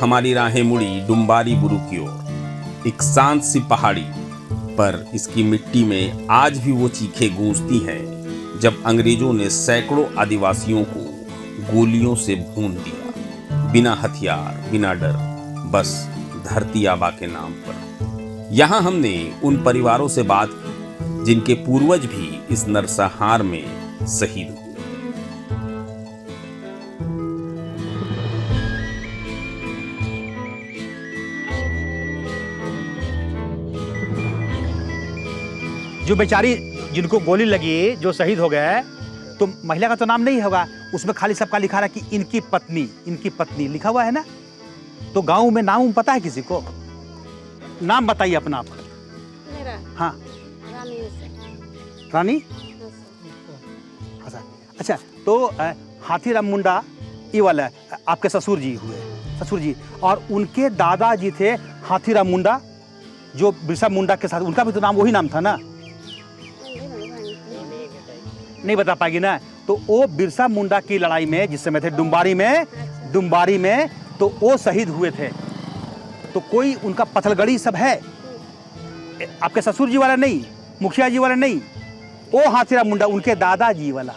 हमारी राहें मुड़ी डुम्बारी बुरु की ओर, एक शांत सी पहाड़ी पर इसकी मिट्टी में आज भी वो चीखें गूंजती हैं जब अंग्रेजों ने सैकड़ों आदिवासियों को गोलियों से भून दिया, बिना हथियार बिना डर, बस धरती आबा के नाम पर। यहाँ हमने उन परिवारों से बात की जिनके पूर्वज भी इस नरसंहार में शहीद हुए। जो बेचारी जिनको गोली लगी, जो शहीद हो गए, तो महिला का तो नाम नहीं होगा उसमें, खाली सबका लिखा रहा कि इनकी पत्नी लिखा हुआ है ना। तो गांव में नाम पता है किसी को? नाम बताइए अपना आप। मेरा हाँ, रानी। अच्छा, तो हाथीराम मुंडा ये वाला आपके ससुर जी हुए, ससुर जी, और उनके दादाजी थे हाथीराम मुंडा, जो बिरसा मुंडा के साथ, उनका भी तो नाम वही नाम था ना। नहीं बता पाएगी ना। तो वो बिरसा मुंडा की लड़ाई में जिस समय थे डुम्बारी में तो वो शहीद हुए थे। तो कोई उनका पथलगड़ी सब है, आपके ससुर जी वाला नहीं, मुखिया जी वाला नहीं, वो हाथीराम मुंडा उनके दादाजी वाला।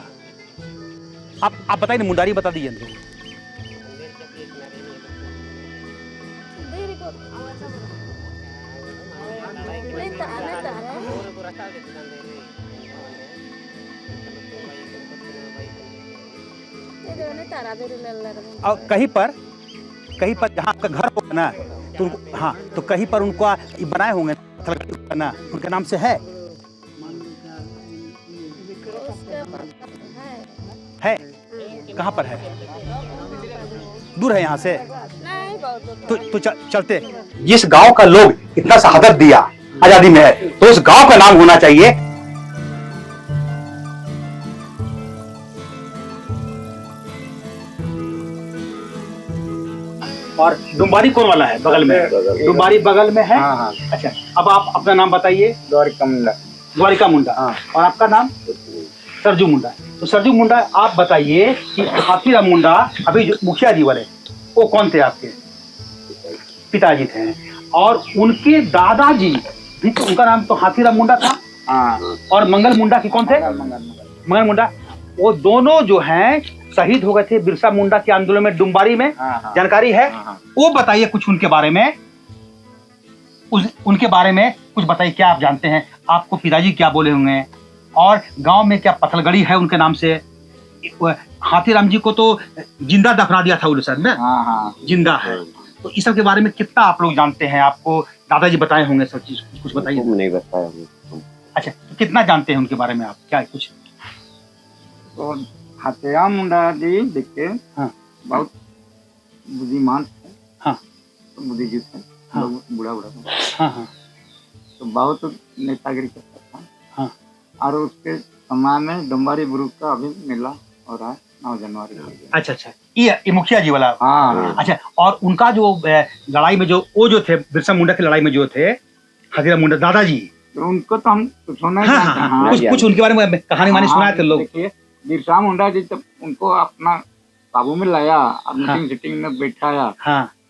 आप बताइए ना, मुंडारी बता दीजिए हमको। और कहीं पर जहाँ आपका घर होगा ना, तो हाँ, तो कहीं पर उनको बनाए होंगे ना, उनके नाम से है कहाँ पर है? दूर है यहाँ से? तो चलते। जिस गांव का लोग इतना शहादत दिया आजादी में है, तो उस गांव का नाम होना चाहिए। और डुम्बारी कौन वाला है? बगल में। डुम्बारी बगल में है। हाँ। अच्छा, अब आप अपना नाम बताइए। द्वारिका मुंडा। हाँ। और आपका नाम? सरजू मुंडा। तो सरजू मुंडा, आप बताइए कि हाथीराम मुंडा अभी जो मुखिया जी वाले, वो कौन थे आपके? पिताजी थे। और उनके दादाजी भी तो, उनका नाम तो हाथीराम मुंडा था। हाँ। और मंगल मुंडा की कौन थे? मंगल मुंडा। वो दोनों जो हैं शहीद हो गए थे बिरसा मुंडा के आंदोलन में डुम्बारी में। जानकारी है? वो बताइए कुछ उनके बारे में, उनके बारे में कुछ बताइए। क्या आप जानते हैं? आपको पिताजी क्या बोले होंगे? और गांव में क्या पथलगड़ी है उनके नाम से? हाथीराम जी को तो जिंदा दफना दिया था उड़ीसा में। हाँ। जिंदा है। तो इस सब के बारे में कितना आप लोग जानते हैं? आपको दादाजी बताए होंगे सब चीज, कुछ बताइए। नहीं बताया। अच्छा, तो कितना जानते हैं उनके बारे में आप? क्या कुछ? तो हाथीराम मुंडा जी देखिए, हाँ, बहुत बुद्धिमान थे। हाँ, तो बुद्धिजीवी थे। हाँ, बूढ़ा हाँ, हाँ, तो बहुत नेतागिरी करता था। हाँ। और उसके समय में डुम्बारी बुरु का अभी मेला हो रहा है 9 जनवरी को। अच्छा, ये मुखिया जी वाला। हाँ। अच्छा, और उनका जो लड़ाई में जो थे बिरसा मुंडा की लड़ाई में जो थे हाथीराम मुंडा दादाजी, तो उनको तो हम सुना ही। हाँ, कुछ उनके बारे में कहानी मानी सुनाए थे लोग। देखिए, बिरसा मुंडा जी जब उनको अपना काबू में लाया और मीटिंग सीटिंग में बैठाया,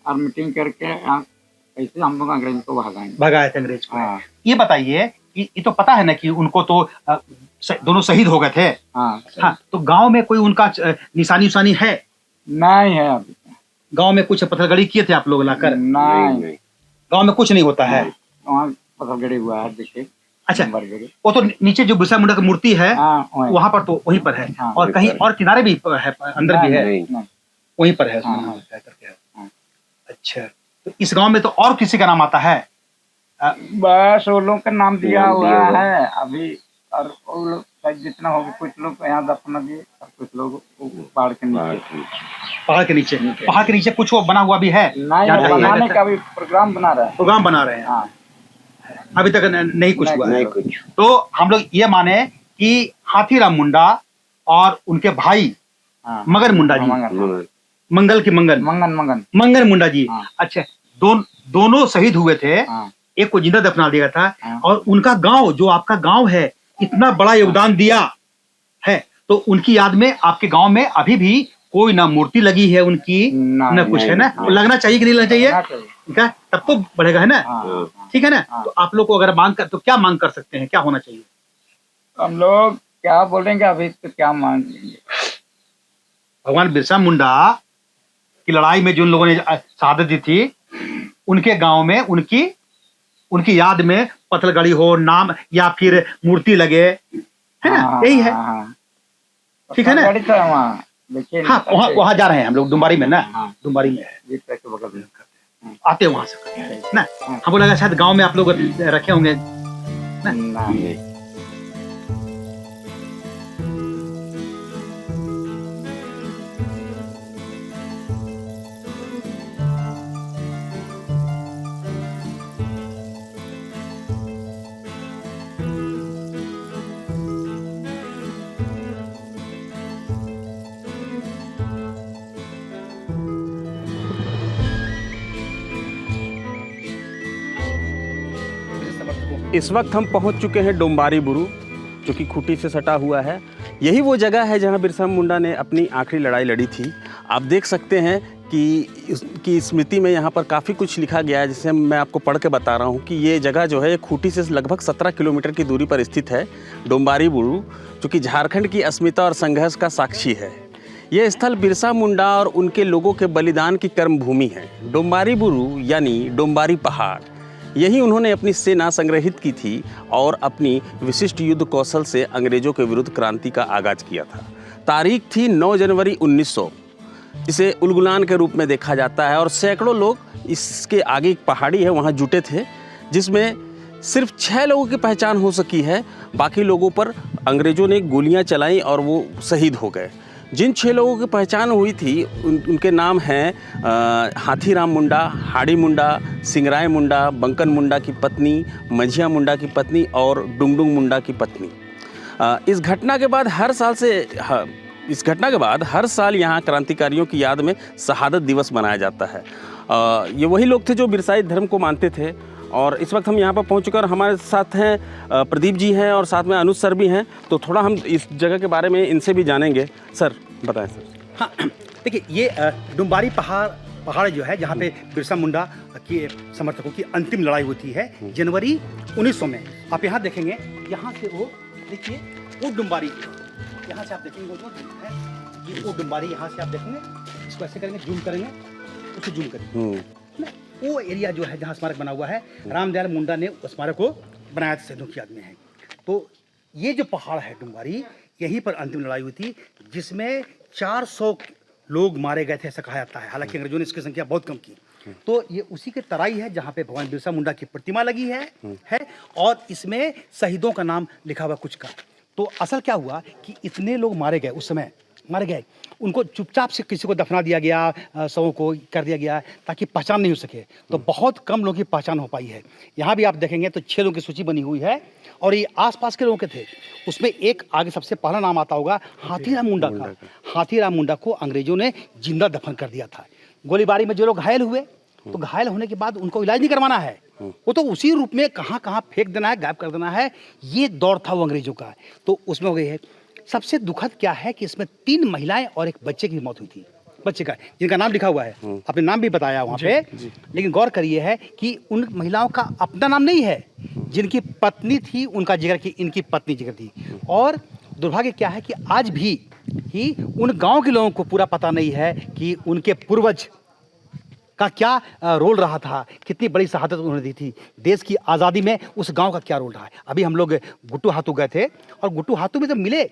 और मीटिंग करके कैसे हम लोग अंग्रेज को भगाए थे अंग्रेज को। हाँ। ये बताइए, ये तो पता है ना कि उनको तो दोनों शहीद हो गए थे। हाँ, तो गांव में कोई उनका निशानी है? नहीं है अभी। गांव में कुछ पत्थरगड़ी किए थे आप लोग लाकर? नहीं, गांव में कुछ नहीं होता है। वहाँ पत्थरगड़ी हुआ है देखिए। अच्छा, वो तो नीचे जो बिरसा मुंडा की मूर्ति है, वहाँ पर तो वहीं पर है। और कहीं और किनारे भी है, अंदर भी है, वहीं पर है। अच्छा, तो इस गांव में तो और किसी का नाम आता है? बस वो लोग का नाम दिया हुआ है अभी। और वो लोग जितना होगा, कुछ लोग यहाँ दफना दिए और कुछ लोग पहाड़ के नीचे। पहाड़ के नीचे कुछ वो बना हुआ भी है? नहीं, बनाने का भी प्रोग्राम बना रहे हैं। हाँ, अभी तक नहीं कुछ हुआ है। तो हम लोग ये माने कि हाथीराम मुंडा और उनके भाई मगन मुंडा जी, मंगल मुंडा जी। अच्छा, दोनों शहीद हुए थे। एक को जिंदा दफना दिया था। और उनका गांव, जो आपका गांव है, इतना बड़ा योगदान दिया है, तो उनकी याद में आपके गांव में अभी भी कोई ना मूर्ति लगी है उनकी ना कुछ है ना, तो लगना चाहिए कि नहीं लगना चाहिए, ठीक है, तब तो बढ़ेगा है ना, ठीक है ना। तो आप लोग को अगर मांग कर, तो क्या मांग कर सकते हैं, क्या होना चाहिए? हम लोग क्या बोलेंगे अभी, तो क्या मांगेंगे? भगवान बिरसा मुंडा की लड़ाई में जिन लोगों ने शहादत दी थी, उनके गांव में उनकी याद में पत्थलगड़ी हो, नाम या फिर मूर्ति लगे, है ना, यही है, ठीक है ना। हाँ, वहाँ जा रहे हैं हम लोग, डुम्बारी में ना, डुम्बारी में है, आते हैं वहां से ना। हमको लगा शायद गांव में आप लोग रखे होंगे ना। इस वक्त हम पहुंच चुके हैं डोम्बारी बुरू, जो कि खूंटी से सटा हुआ है। यही वो जगह है जहां बिरसा मुंडा ने अपनी आखिरी लड़ाई लड़ी थी। आप देख सकते हैं कि स्मृति में यहाँ पर काफ़ी कुछ लिखा गया है, जिसे मैं आपको पढ़ के बता रहा हूँ कि ये जगह जो है ये खूंटी से लगभग 17 किलोमीटर की दूरी पर स्थित है। डोम्बारी बुरू, जो कि झारखंड की अस्मिता और संघर्ष का साक्षी है। ये स्थल बिरसा मुंडा और उनके लोगों के बलिदान की कर्मभूमि है। डोम्बारी बुरू यानी डोम्बारी पहाड़, यही उन्होंने अपनी सेना संग्रहित की थी और अपनी विशिष्ट युद्ध कौशल से अंग्रेजों के विरुद्ध क्रांति का आगाज किया था। तारीख थी 9 जनवरी 1900। इसे उलगुलान के रूप में देखा जाता है और सैकड़ों लोग, इसके आगे एक पहाड़ी है वहाँ जुटे थे, जिसमें सिर्फ 6 लोगों की पहचान हो सकी है। बाकी लोगों पर अंग्रेजों ने गोलियां चलाई और वो शहीद हो गए। जिन 6 लोगों की पहचान हुई थी उनके नाम हैं हाथीराम मुंडा, हाड़ी मुंडा, सिंगराय मुंडा, बंकन मुंडा की पत्नी, मंझिया मुंडा की पत्नी और डुंगडुंग मुंडा की पत्नी। इस घटना के बाद हर साल यहाँ क्रांतिकारियों की याद में शहादत दिवस मनाया जाता है। ये वही लोग थे जो बिरसाई धर्म को मानते थे। और इस वक्त हम यहाँ पर पहुँच चुके और हमारे साथ हैं प्रदीप जी हैं और साथ में अनुज सर भी हैं। तो थोड़ा हम इस जगह के बारे में इनसे भी जानेंगे। सर बताएं सर। हाँ, देखिए ये डुम्बारी पहाड़ जो है, जहाँ पे बिरसा मुंडा के समर्थकों की अंतिम लड़ाई होती है जनवरी 1900 में। आप यहाँ देखेंगे, यहाँ से वो देखिए वो डुम्बारी, यहाँ से आप देखेंगे वो जो है ये वो डुम्बारी, यहाँ से आप देखेंगे, इसको ऐसे करेंगे, जूम करेंगे, उसे जूम करेंगे, वो एरिया जो है जहाँ स्मारक बना हुआ है, रामदयाल मुंडा ने उस स्मारक को बनाया था, शहीदों की याद में है। तो ये जो पहाड़ है डुम्बारी, यहीं पर अंतिम लड़ाई हुई थी, जिसमें 400 लोग मारे गए थे, ऐसा कहा जाता है। हालांकि अंग्रेजों ने इसकी संख्या बहुत कम की। तो ये उसी के तराई है जहाँ पे भगवान बिरसा मुंडा की प्रतिमा लगी है और इसमें शहीदों का नाम लिखा हुआ कुछ का। तो असल क्या हुआ कि इतने लोग मारे गए, उस समय मारे गए, उनको चुपचाप से किसी को दफना दिया गया, शवों को कर दिया गया ताकि पहचान नहीं हो सके। तो बहुत कम लोगों की पहचान हो पाई है। यहाँ भी आप देखेंगे तो 6 लोगों की सूची बनी हुई है और ये आसपास के लोगों के थे। उसमें एक आगे सबसे पहला नाम आता होगा हाथीराम मुंडा का। हाथीराम मुंडा को अंग्रेजों ने जिंदा दफन कर दिया था। गोलीबारी में जो लोग घायल हुए, तो घायल होने के बाद उनको इलाज नहीं करवाना है, वो तो उसी रूप में कहाँ कहाँ फेंक देना है, गायब कर देना है। ये दौर था वो अंग्रेजों का। तो उसमें हो गई है। सबसे दुखद क्या है कि इसमें 3 महिलाएं और एक बच्चे की मौत हुई थी। बच्चे का, जिनका नाम लिखा हुआ है, आपने नाम भी बताया वहाँ पे, लेकिन गौर करिए है कि उन महिलाओं का अपना नाम नहीं है। जिनकी पत्नी थी उनका जिक्र की, इनकी पत्नी जिक्र थी। और दुर्भाग्य क्या है कि आज भी उन गांव के लोगों को पूरा पता नहीं है कि उनके पूर्वज का क्या रोल रहा था, कितनी बड़ी शहादत उन्होंने दी थी देश की आज़ादी में, उस गांव का क्या रोल रहा है। अभी हम लोग गुट्टू हाथू गए थे और गुट्टू हाथू में जब मिले,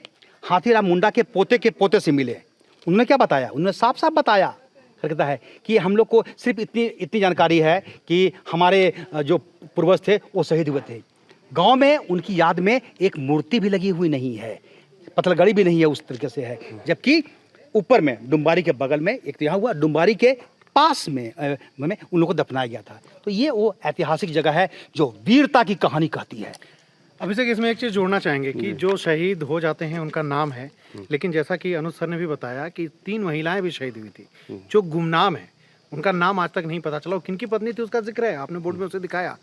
हाथीराम मुंडा के पोते से मिले। उन्होंने क्या बताया, उन्होंने साफ साफ बताया, कहता है कि हम लोग को सिर्फ इतनी जानकारी है कि हमारे जो पूर्वज थे वो शहीद हुए थे। गांव में उनकी याद में एक मूर्ति भी लगी हुई नहीं है, पत्थलगड़ी भी नहीं है, उस तरीके से है। जबकि ऊपर में डुम्बारी के बगल में एक तो यहाँ हुआ, डुम्बारी के पास में उन लोगों को दफनाया गया था। तो ये वो ऐतिहासिक जगह है जो वीरता की कहानी कहती है। अभिषेक, इसमें एक चीज़ जोड़ना चाहेंगे कि जो शहीद हो जाते हैं उनका नाम है, लेकिन जैसा कि अनुज सर ने भी बताया कि 3 महिलाएं भी शहीद हुई थी जो गुमनाम है, उनका नाम आज तक नहीं पता चला। किनकी पत्नी थी उसका जिक्र है, आपने बोर्ड में उसे दिखाया।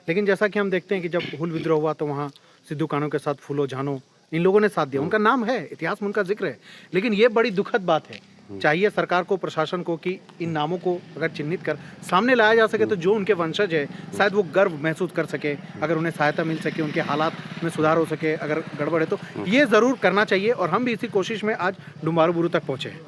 लेकिन जैसा कि हम देखते हैं कि जब हुल विद्रोह हुआ तो वहाँ सिद्धू कान्हू के साथ फूलो झानो इन लोगों ने साथ दिया, उनका नाम है, इतिहास में उनका जिक्र है। लेकिन ये बड़ी दुखद बात है चाहिए सरकार को, प्रशासन को कि इन नामों को अगर चिन्हित कर सामने लाया जा सके तो जो उनके वंशज है शायद वो गर्व महसूस कर सके, अगर उन्हें सहायता मिल सके, उनके हालात में सुधार हो सके। अगर गड़बड़ है तो ये ज़रूर करना चाहिए और हम भी इसी कोशिश में आज डुम्बारू बुरू तक पहुँचे हैं।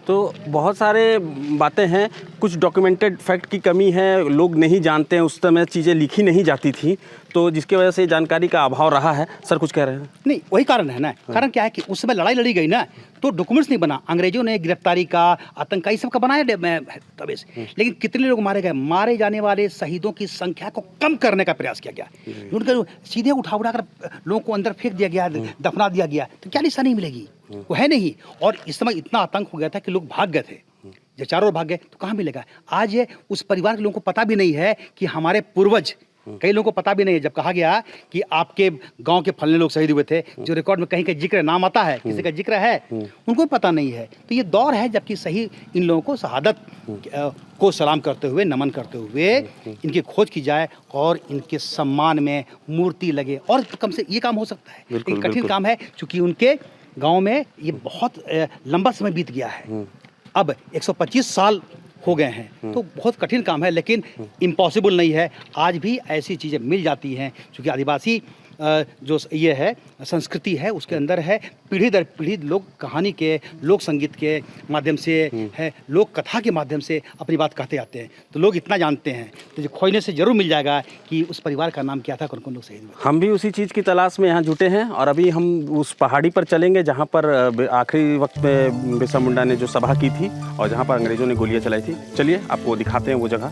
तो बहुत सारे बातें हैं, कुछ डॉक्यूमेंटेड फैक्ट की कमी है, लोग नहीं जानते हैं, उस समय चीज़ें लिखी नहीं जाती थी, तो जिसकी वजह से जानकारी का अभाव रहा है। सर कुछ कह रहे हैं? नहीं, वही कारण है ना। कारण क्या है कि उस समय लड़ाई लड़ी गई ना, तो डॉक्यूमेंट्स नहीं बना। अंग्रेजों ने गिरफ्तारी का, आतंकी सब का बनाया दस्तावेज, लेकिन कितने लोग मारे गए। मारे जाने वाले शहीदों की संख्या को कम करने का प्रयास किया गया। उनके सीधे उठा कर लोगों को अंदर फेंक दिया गया, दफना दिया गया, तो क्या निशानी मिलेगी? वो है नहीं। और इस समय इतना आतंक हो गया था कि लोग भाग गए थे, जब चारों ओर भाग गए तो कहाँ मिलेगा? आज ये उस परिवार के लोगों को पता भी नहीं है कि हमारे पूर्वज, कई लोगों को पता भी नहीं है। जब कहा गया कि आपके गांव के फलने लोग शहीद हुए थे, जो रिकॉर्ड में कहीं का जिक्र नाम आता है, किसी का जिक्र है, उनको पता नहीं है। तो ये दौर है जबकि सही इन लोगों को शहादत को सलाम करते हुए, नमन करते हुए इनकी खोज की जाए और इनके सम्मान में मूर्ति लगे। और कम से ये काम हो सकता है, लेकिन कठिन काम है क्योंकि उनके गांव में ये बहुत लंबा समय बीत गया है। अब 125 साल हो गए हैं, तो बहुत कठिन काम है, लेकिन इम्पॉसिबल नहीं है। आज भी ऐसी चीज़ें मिल जाती हैं क्योंकि आदिवासी जो ये है संस्कृति है, उसके अंदर है पीढ़ी दर पीढ़ी लोग कहानी के, लोक संगीत के माध्यम से है, लोक कथा के माध्यम से अपनी बात कहते आते हैं। तो लोग इतना जानते हैं, तो जो खोजने से जरूर मिल जाएगा कि उस परिवार का नाम क्या था, कौन कौन लोग शहीद हुए। हम भी उसी चीज़ की तलाश में यहाँ जुटे हैं और अभी हम उस पहाड़ी पर चलेंगे जहाँ पर आखिरी वक्त में बिरसा मुंडा ने जो सभा की थी और जहाँ पर अंग्रेज़ों ने गोलियाँ चलाई थी। चलिए आपको दिखाते हैं वो जगह।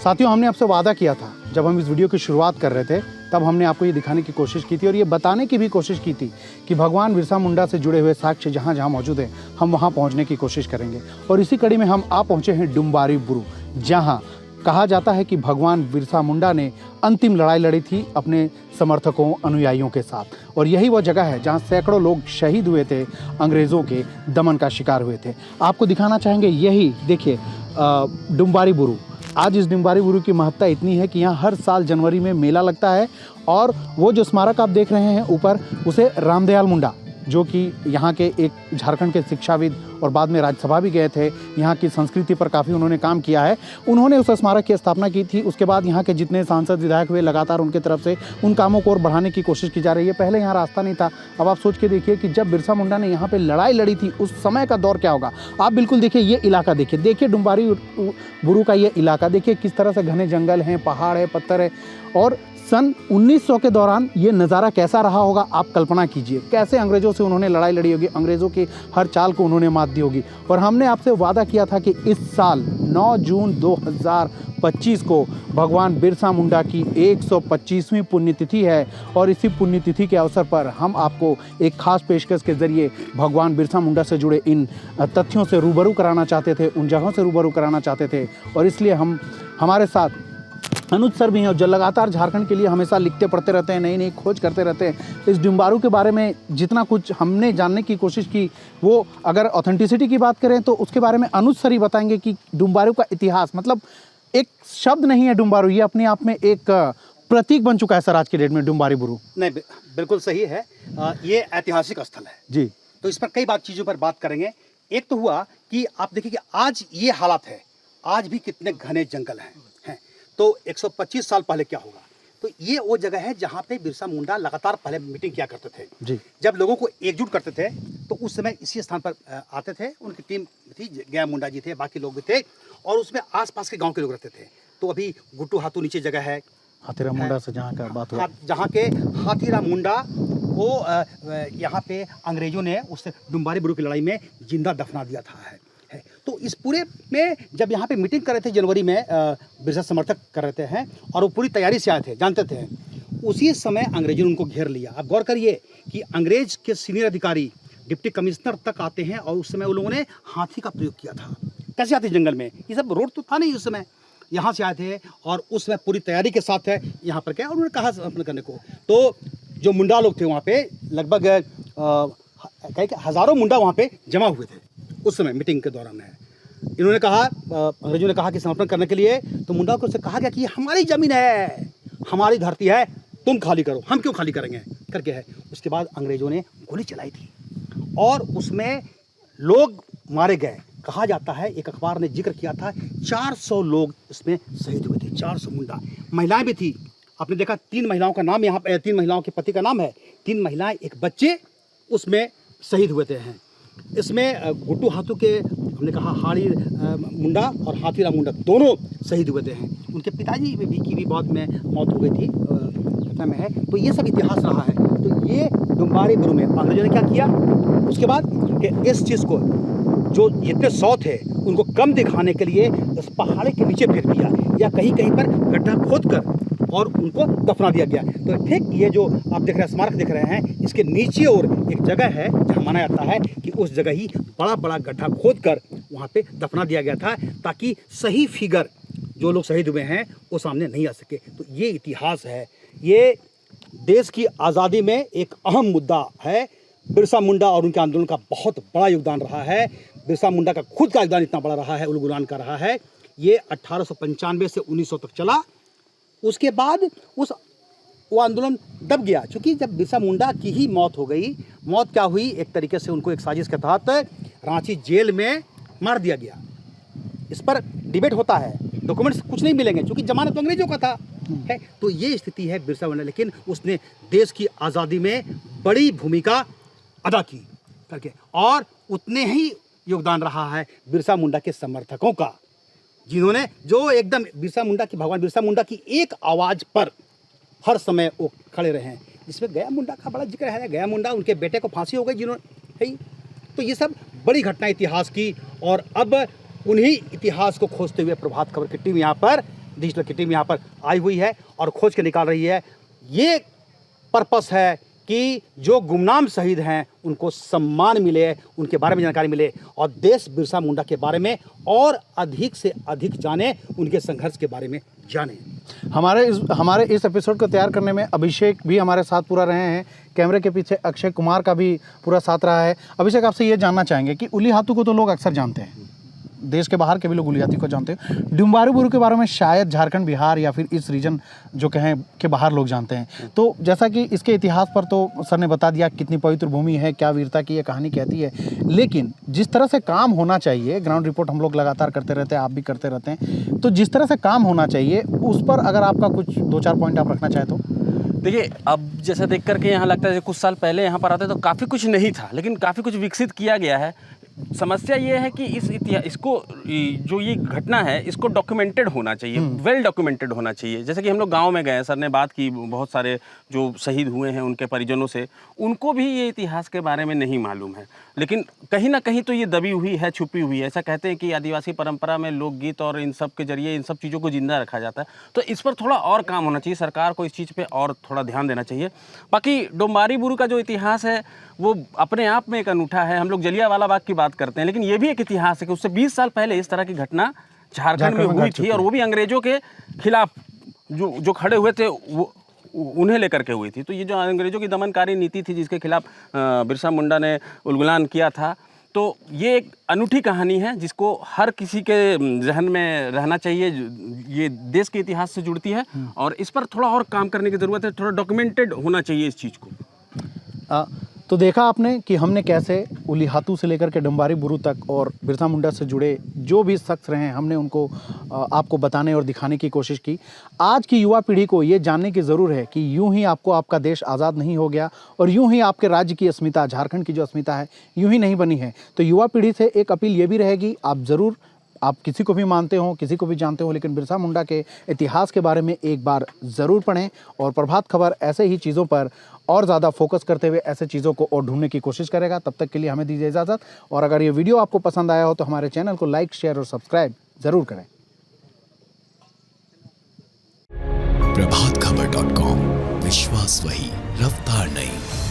साथियों, हमने आपसे वादा किया था जब हम इस वीडियो की शुरुआत कर रहे थे, तब हमने आपको ये दिखाने की कोशिश की थी और ये बताने की भी कोशिश की थी कि भगवान बिरसा मुंडा से जुड़े हुए साक्ष्य जहाँ जहाँ मौजूद हैं, हम वहाँ पहुँचने की कोशिश करेंगे। और इसी कड़ी में हम आ पहुँचे हैं डुम्बारी बुरू, जहाँ कहा जाता है कि भगवान बिरसा मुंडा ने अंतिम लड़ाई लड़ी थी अपने समर्थकों, अनुयायियों के साथ। और यही वो जगह है जहाँ सैकड़ों लोग शहीद हुए थे, अंग्रेज़ों के दमन का शिकार हुए थे। आपको दिखाना चाहेंगे, यही देखिए डुम्बारी बुरू। आज इस डुम्बारी बुरू की महत्ता इतनी है कि यहाँ हर साल जनवरी में मेला लगता है और वो जो स्मारक आप देख रहे हैं ऊपर, उसे रामदयाल मुंडा, जो कि यहाँ के एक झारखंड के शिक्षाविद और बाद में राज्यसभा भी गए थे, यहाँ की संस्कृति पर काफ़ी उन्होंने काम किया है, उन्होंने उस स्मारक की स्थापना की थी। उसके बाद यहाँ के जितने सांसद विधायक हुए, लगातार उनके तरफ से उन कामों को और बढ़ाने की कोशिश की जा रही है। पहले यहाँ रास्ता नहीं था। अब आप सोच के देखिए कि जब बिरसा मुंडा ने यहाँ पर लड़ाई लड़ी थी, उस समय का दौर क्या होगा। आप बिल्कुल देखिए, ये इलाका देखिए डुम्बारी बुरू का ये इलाका देखिए, किस तरह से घने जंगल हैं, पहाड़ है, पत्थर है। और सन 1900 के दौरान ये नज़ारा कैसा रहा होगा, आप कल्पना कीजिए। कैसे अंग्रेज़ों से उन्होंने लड़ाई लड़ी होगी, अंग्रेज़ों की हर चाल को उन्होंने मात दी होगी। और हमने आपसे वादा किया था कि इस साल 9 जून 2025 को भगवान बिरसा मुंडा की 125वीं पुण्यतिथि है और इसी पुण्यतिथि के अवसर पर हम आपको एक खास पेशकश के ज़रिए भगवान बिरसा मुंडा से जुड़े इन तथ्यों से रूबरू कराना चाहते थे, उन जगहों से रूबरू कराना चाहते थे। और इसलिए हमारे साथ अनुज सर भी हैं, जो लगातार झारखंड के लिए हमेशा लिखते पढ़ते रहते हैं, नई नई खोज करते रहते हैं। इस डुम्बारू के बारे में जितना कुछ हमने जानने की कोशिश की, वो अगर ऑथेंटिसिटी की बात करें तो उसके बारे में अनुज सर ही बताएंगे कि डुम्बारू का इतिहास, मतलब एक शब्द नहीं है डुम्बारू, ये अपने आप में एक प्रतीक बन चुका है सर आज के डेट में डुम्बारी बुरू। नहीं, बिल्कुल सही है। ये ऐतिहासिक स्थल है जी। तो इस पर कई चीज़ों पर बात करेंगे। एक तो हुआ कि आप देखिए कि आज ये हालात है, आज भी कितने घने जंगल हैं। तो 125 साल पहले क्या होगा। तो ये वो जगह है जहाँ पे बिरसा मुंडा लगातार पहले मीटिंग किया करते थे जी। जब लोगों को एकजुट करते थे तो उस समय इसी स्थान पर आते थे। उनकी टीम थी, गया मुंडा जी थे, बाकी लोग भी थे और उसमें आसपास के गांव के लोग रहते थे। तो अभी गुट्टू हाथू नीचे जगह है, हाथीराम मुंडा से जहाँ का बात हुआ, जहाँ के हाथीराम मुंडा को यहाँ पे अंग्रेजों ने उस डुम्बारी बुरू की लड़ाई में जिंदा दफना दिया था है। तो इस पूरे में जब यहाँ पे मीटिंग कर रहे थे जनवरी में, बिरसा समर्थक कर रहे हैं और वो पूरी तैयारी से आए थे, जानते थे। उसी समय अंग्रेजों ने उनको घेर लिया। अब गौर करिए कि अंग्रेज के सीनियर अधिकारी डिप्टी कमिश्नर तक आते हैं और उस समय उन लोगों ने हाथी का प्रयोग किया था। कैसे आते जंगल में, ये सब रोड तो था नहीं उस समय, यहाँ से आए थे और उस समय पूरी तैयारी के साथ है यहाँ पर क्या उन्होंने कहा अपने करने को। तो जो मुंडा लोग थे वहाँ पे लगभग हज़ारों मुंडा वहाँ पे जमा हुए थे उस समय मीटिंग के दौरान है। इन्होंने कहा, अंग्रेजों ने कहा कि समर्पण करने के लिए, तो मुंडा को उससे कहा गया कि हमारी ज़मीन है, हमारी धरती है, तुम खाली करो, हम क्यों खाली करेंगे करके है। उसके बाद अंग्रेज़ों ने गोली चलाई थी और उसमें लोग मारे गए। कहा जाता है, एक अखबार ने जिक्र किया था 400 लोग इसमें शहीद हुए थे, 400 मुंडा। महिलाएं भी थी, आपने देखा 3 महिलाओं का नाम यहाँ, 3 महिलाओं के पति का नाम है, 3 महिलाएं, एक बच्चे उसमें शहीद हुए थे हैं। इसमें गुट्टू हाथू के, हमने कहा हाड़ी मुंडा और हाथीराम मुंडा दोनों शहीद हुए थे हैं। उनके पिताजी की भी बाद में मौत हो गई थी घटना में है। तो ये सब इतिहास रहा है। तो ये डुम्बारी बुरु में अंग्रेजों ने क्या किया उसके बाद कि इस चीज़ को जो इतने 100 थे उनको कम दिखाने के लिए इस पहाड़ी के नीचे फेंक दिया या कहीं कहीं पर गड्ढा खोद कर और उनको दफना दिया गया। तो ठीक ये जो आप देख रहे हैं स्मारक देख रहे हैं, इसके नीचे और एक जगह है जहाँ माना जाता है कि उस जगह ही बड़ा बड़ा गड्ढा खोद कर वहाँ पे दफना दिया गया था ताकि सही फिगर जो लोग शहीद हुए हैं वो सामने नहीं आ सके। तो ये इतिहास है, ये देश की आज़ादी में एक अहम मुद्दा है। बिरसा मुंडा और उनके आंदोलन का बहुत बड़ा योगदान रहा है। बिरसा मुंडा का खुद का योगदान इतना बड़ा रहा है, उलगुलान का रहा है। ये 1895 से 1900 तक चला। उसके बाद वो आंदोलन दब गया, क्योंकि जब बिरसा मुंडा की ही मौत हो गई। मौत क्या हुई, एक तरीके से उनको एक साजिश के तहत रांची जेल में मार दिया गया। इस पर डिबेट होता है, डॉक्यूमेंट्स कुछ नहीं मिलेंगे क्योंकि जमानत तो अंग्रेजों का था है। तो ये स्थिति है बिरसा मुंडा, लेकिन उसने देश की आज़ादी में बड़ी भूमिका अदा की करके, और उतने ही योगदान रहा है बिरसा मुंडा के समर्थकों का, जिन्होंने जो एकदम बिरसा मुंडा की, भगवान बिरसा मुंडा की एक आवाज़ पर हर समय वो खड़े रहे हैं। जिसमें गया मुंडा का बड़ा जिक्र है। गया मुंडा, उनके बेटे को फांसी हो गई जिन्होंने है। तो ये सब बड़ी घटना इतिहास की, और अब उन्हीं इतिहास को खोजते हुए प्रभात खबर की टीम यहाँ पर, डिजिटल की टीम यहाँ पर आई हुई है और खोज के निकाल रही है। ये पर्पस है कि जो गुमनाम शहीद हैं उनको सम्मान मिले, उनके बारे में जानकारी मिले, और देश बिरसा मुंडा के बारे में और अधिक से अधिक जाने, उनके संघर्ष के बारे में जाने। हमारे इस एपिसोड को तैयार करने में अभिषेक भी हमारे साथ पूरा रहे हैं। कैमरे के पीछे अक्षय कुमार का भी पूरा साथ रहा है। अभिषेक, आपसे ये जानना चाहेंगे कि उली हाथू को तो लोग अक्सर जानते हैं, देश के बाहर के भी लोग उली हाथू को जानते हैं। डुम्बारी बुरु के बारे में शायद झारखंड, बिहार या फिर इस रीजन जो कहें के बाहर लोग जानते हैं। तो जैसा कि इसके इतिहास पर तो सर ने बता दिया कितनी पवित्र भूमि है, क्या वीरता की ये कहानी कहती है, लेकिन जिस तरह से काम होना चाहिए, ग्राउंड रिपोर्ट हम लोग लगातार करते रहते हैं, आप भी करते रहते हैं, तो जिस तरह से काम होना चाहिए उस पर अगर आपका कुछ 2-4 पॉइंट आप रखना चाहें तो। देखिए, अब जैसे देख करके यहाँ लगता है कुछ साल पहले यहाँ पर आते तो काफ़ी कुछ नहीं था, लेकिन काफ़ी कुछ विकसित किया गया है। समस्या ये है कि इसको जो ये घटना है इसको डॉक्यूमेंटेड होना चाहिए, वेल डॉक्यूमेंटेड होना चाहिए। जैसे कि हम लोग गांव में गए, सर ने बात की बहुत सारे जो शहीद हुए हैं उनके परिजनों से, उनको भी ये इतिहास के बारे में नहीं मालूम है, लेकिन कहीं ना कहीं तो ये दबी हुई है, छुपी हुई है। ऐसा कहते हैं कि आदिवासी परंपरा में लोकगीत और इन सब के जरिए इन सब चीज़ों को जिंदा रखा जाता है। तो इस पर थोड़ा और काम होना चाहिए, सरकार को इस चीज़ पर और थोड़ा ध्यान देना चाहिए। बाकी डुम्बारी बुरु का जो इतिहास है वो अपने आप में एक अनूठा है। हम लोग जलियांवाला बाग की बात करते हैं, लेकिन ये भी एक इतिहास है कि उससे 20 साल पहले इस तरह की घटना झारखंड में हुई थी, और वो भी अंग्रेजों के खिलाफ जो खड़े हुए थे वो उन्हें लेकर के हुई थी। तो ये जो अंग्रेजों की दमनकारी नीति थी जिसके खिलाफ बिरसा मुंडा ने उलगुलान किया था, तो ये एक अनूठी कहानी है जिसको हर किसी के जहन में रहना चाहिए। ये देश के इतिहास से जुड़ती है और इस पर थोड़ा और काम करने की ज़रूरत है, थोड़ा डॉक्यूमेंटेड होना चाहिए इस चीज़ को। तो देखा आपने कि हमने कैसे उली हाथू से लेकर के डुम्बारी बुरु तक और बिरसा मुंडा से जुड़े जो भी शख्स रहे हैं, हमने उनको आपको बताने और दिखाने की कोशिश की। आज की युवा पीढ़ी को ये जानने की ज़रूर है कि यूं ही आपको आपका देश आज़ाद नहीं हो गया और यूं ही आपके राज्य की अस्मिता, झारखंड की जो अस्मिता है, यूं ही नहीं बनी है। तो युवा पीढ़ी से एक अपील ये भी रहेगी, आप किसी को भी मानते हो, किसी को भी जानते हो, लेकिन बिरसा मुंडा के इतिहास के बारे में एक बार ज़रूर पढ़ें। और प्रभात खबर ऐसे ही चीज़ों पर और ज़्यादा फोकस करते हुए ऐसे चीज़ों को और ढूंढने की कोशिश करेगा। तब तक के लिए हमें दीजिए इजाज़त, और अगर ये वीडियो आपको पसंद आया हो तो हमारे चैनल को लाइक, शेयर और सब्सक्राइब ज़रूर करें। प्रभातखबर.com, विश्वास वही, रफ्तार नहीं।